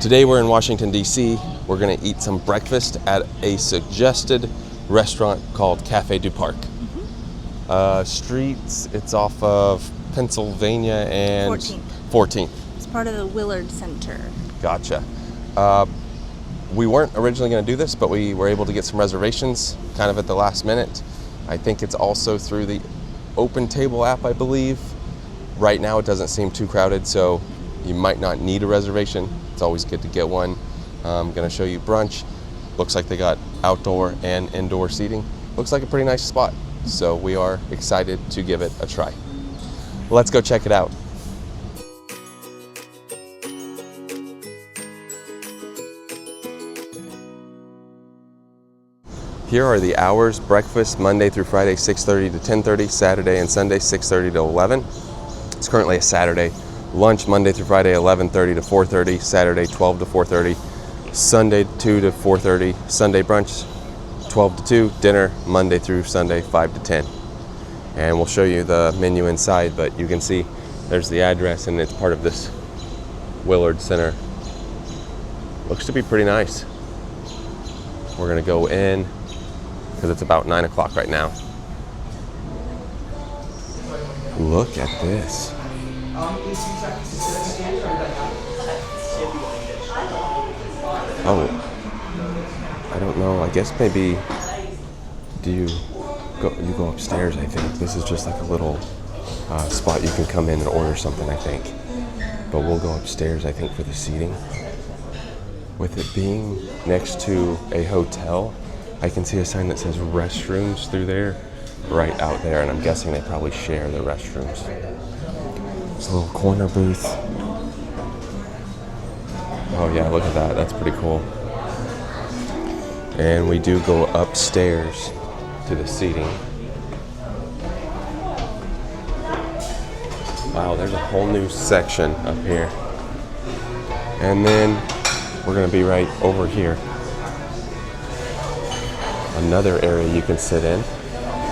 Today we're in Washington, D.C. We're gonna eat some breakfast at a suggested restaurant called Cafe du Parc. Streets, it's off of Pennsylvania and 14th. It's part of the Willard Center. Gotcha. We weren't originally going to do this, but we were able to get some reservations kind of at the last minute. I think it's also through the Open Table app, I believe. Right now it doesn't seem too crowded, so you might not need a reservation. It's always good to get one. I'm going to show you brunch. Looks like they got outdoor and indoor seating. Looks like a pretty nice spot, so we are excited to give it a try. Let's go check it out. Here are the hours. Breakfast Monday through Friday 6:30 to 10:30, Saturday and Sunday 6:30 to 11. It's currently a Saturday. Lunch Monday through Friday 11:30 to 4:30, Saturday 12 to 4:30, Sunday 2 to 4:30, Sunday brunch 12 to 2, dinner Monday through Sunday 5 to 10. And we'll show you the menu inside, but you can see there's the address and it's part of this Willard Center. Looks to be pretty nice. We're gonna go in because it's about 9 o'clock right now. Look at this. Oh, I don't know. I guess maybe you go upstairs, I think. This is just like a little spot you can come in and order something, I think. But we'll go upstairs, I think, for the seating. With it being next to a hotel, I can see a sign that says restrooms through there, right out there, and I'm guessing they probably share the restrooms. It's a little corner booth. Oh yeah, look at that, that's pretty cool. And we do go upstairs to the seating. Wow, there's a whole new section up here. And then we're gonna be right over here. Another area you can sit in.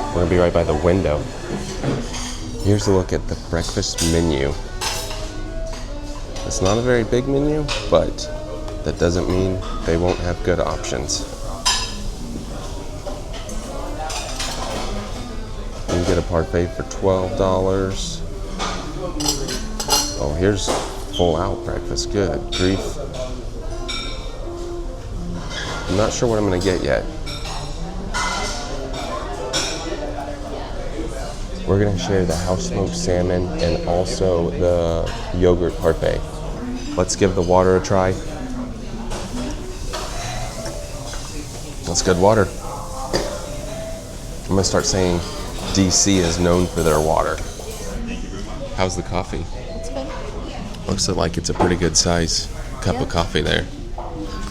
We're gonna be right by the window. Here's a look at the breakfast menu. It's not a very big menu, but that doesn't mean they won't have good options. You can get a parfait for $12. Oh, here's full out breakfast, good grief. I'm not sure what I'm gonna get yet. We're gonna share the house smoked salmon and also the yogurt parfait. Let's give the water a try. That's good water. I'm gonna start saying DC is known for their water. How's the coffee? It's good. Looks like it's a pretty good size cup of coffee there.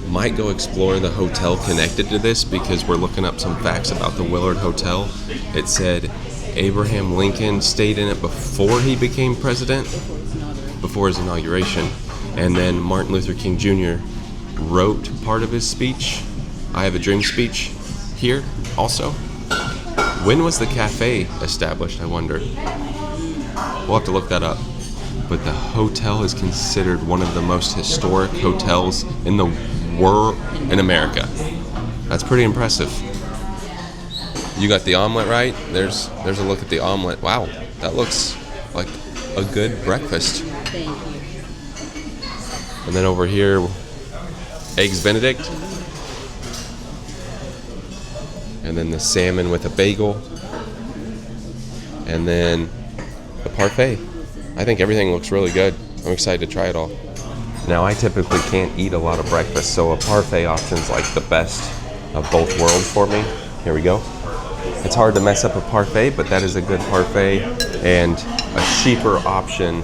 Might go explore the hotel connected to this because we're looking up some facts about the Willard Hotel. It said Abraham Lincoln stayed in it before he became president, before his inauguration. And then Martin Luther King Jr. wrote part of his speech, I Have a Dream speech, here also. When was the cafe established, I wonder? We'll have to look that up. But the hotel is considered one of the most historic hotels in the world, in America. That's pretty impressive. You got the omelet right. There's a look at the omelet. Wow, that looks like a good breakfast. Thank you. And then over here, eggs Benedict. And then the salmon with a bagel. And then the parfait. I think everything looks really good. I'm excited to try it all. Now, I typically can't eat a lot of breakfast, so a parfait option's like the best of both worlds for me. Here we go. It's hard to mess up a parfait, but that is a good parfait and a cheaper option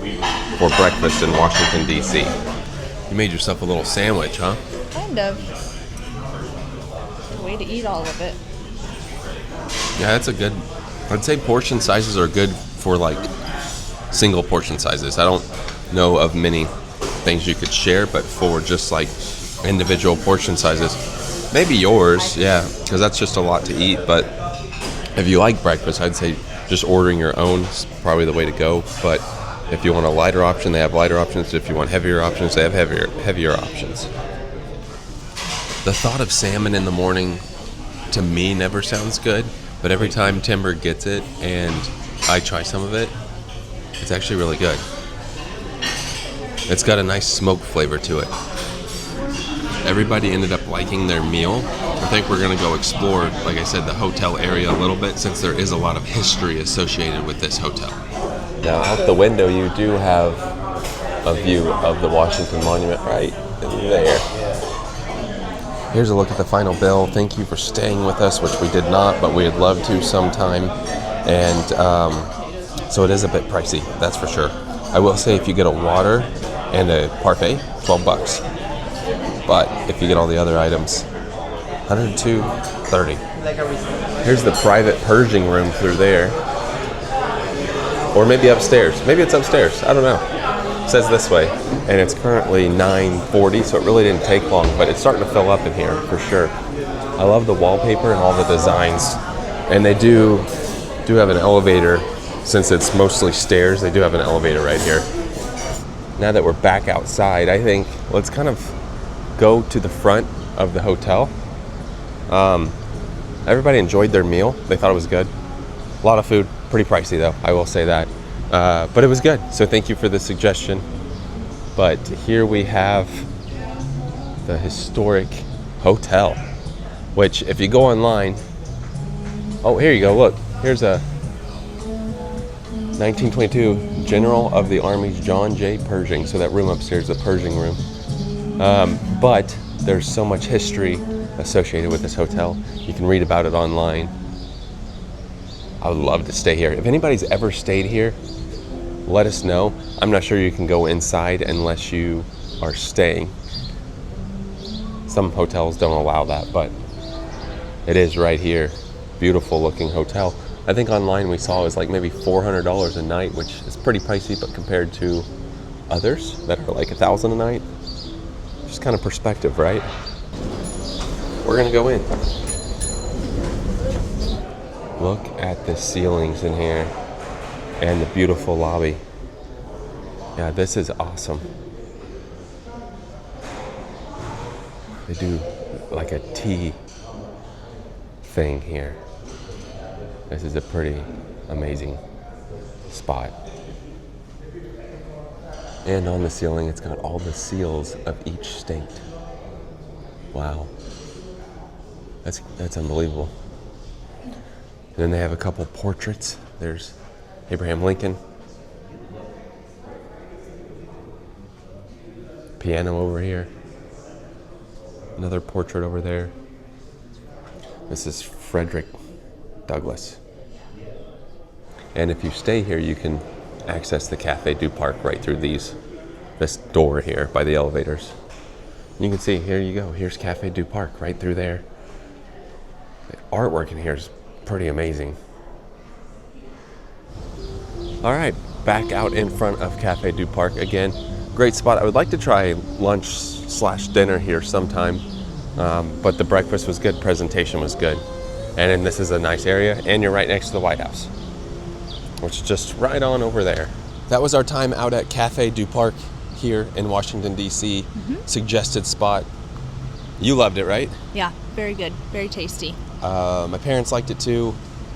for breakfast in Washington, D.C. You made yourself a little sandwich, huh? Kind of. Way to eat all of it. Yeah, that's a good... I'd say portion sizes are good for like single portion sizes. I don't know of many things you could share, but for just like individual portion sizes, maybe yours, yeah, because that's just a lot to eat. But if you like breakfast, I'd say just ordering your own is probably the way to go. But If you want a lighter option, they have lighter options. If you want heavier options, they have heavier options. The thought of salmon in the morning, to me, never sounds good. But every time Timber gets it and I try some of it, it's actually really good. It's got a nice smoke flavor to it. Everybody ended up liking their meal. I think we're going to go explore, like I said, the hotel area a little bit, since there is a lot of history associated with this hotel. Now, out the window, you do have a view of the Washington Monument right there. Here's a look at the final bill. Thank you for staying with us, which we did not, but we'd love to sometime. And so it is a bit pricey, that's for sure. I will say if you get a water and a parfait, $12. But if you get all the other items, $102.30. Here's the private purging room through there. Or maybe upstairs. Maybe it's upstairs. I don't know. It says this way. And it's currently 9:40, so it really didn't take long, but it's starting to fill up in here for sure. I love the wallpaper and all the designs. And they do have an elevator. Since it's mostly stairs, they do have an elevator right here. Now that we're back outside, I think let's kind of go to the front of the hotel. Everybody enjoyed their meal. They thought it was good. A lot of food, pretty pricey though, I will say that. But it was good, so thank you for the suggestion. But here we have the historic hotel, which if you go online, oh, here you go, look, here's a 1922 General of the Army's John J. Pershing. So that room upstairs is the Pershing room. But there's so much history associated with this hotel. You can read about it online. I would love to stay here. If anybody's ever stayed here, let us know. I'm not sure you can go inside unless you are staying. Some hotels don't allow that, but it is right here. Beautiful looking hotel. I think online we saw it was like maybe $400 a night, which is pretty pricey, but compared to others that are like $1,000 a night, just kind of perspective, right? We're gonna go in. Look at the ceilings in here and the beautiful lobby. Yeah, this is awesome. They do like a tea thing here. This is a pretty amazing spot. And on the ceiling, it's got all the seals of each state. Wow. That's unbelievable. And then they have a couple portraits. There's Abraham Lincoln. Piano over here. Another portrait over there. This is Frederick Douglass. And if you stay here, you can access the Cafe du Parc right through this door here by the elevators. You can see, here you go. Here's Cafe du Parc right through there. The artwork in here is pretty amazing. All right, back out in front of Cafe du Parc again. Great spot. I would like to try lunch/dinner here sometime, but the breakfast was good, presentation was good. And then this is a nice area, and you're right next to the White House, which is just right on over there. That was our time out at Cafe du Parc here in Washington, D.C. Suggested spot. You loved it, right? Yeah, very good. Very tasty. My parents liked it too,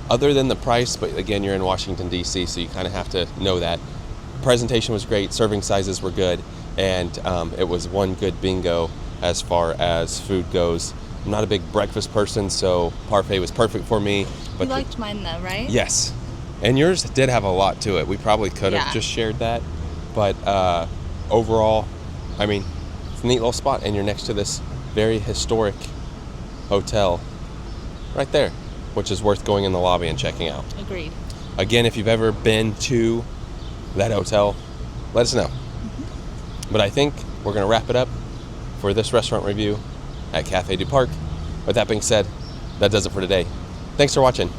other than the price, but again, you're in Washington, D.C., so you kind of have to know that. Presentation was great, serving sizes were good, and it was one good bingo as far as food goes. I'm not a big breakfast person, so parfait was perfect for me. But you liked mine though, right? Yes. And yours did have a lot to it. We probably could have just shared that. But overall, I mean, it's a neat little spot, and you're next to this very historic hotel right there, which is worth going in the lobby and checking out. Agreed. Again, if you've ever been to that hotel, let us know. But I think we're going to wrap it up for this restaurant review at Cafe du Parc. With that being said, that does it for today. Thanks for watching.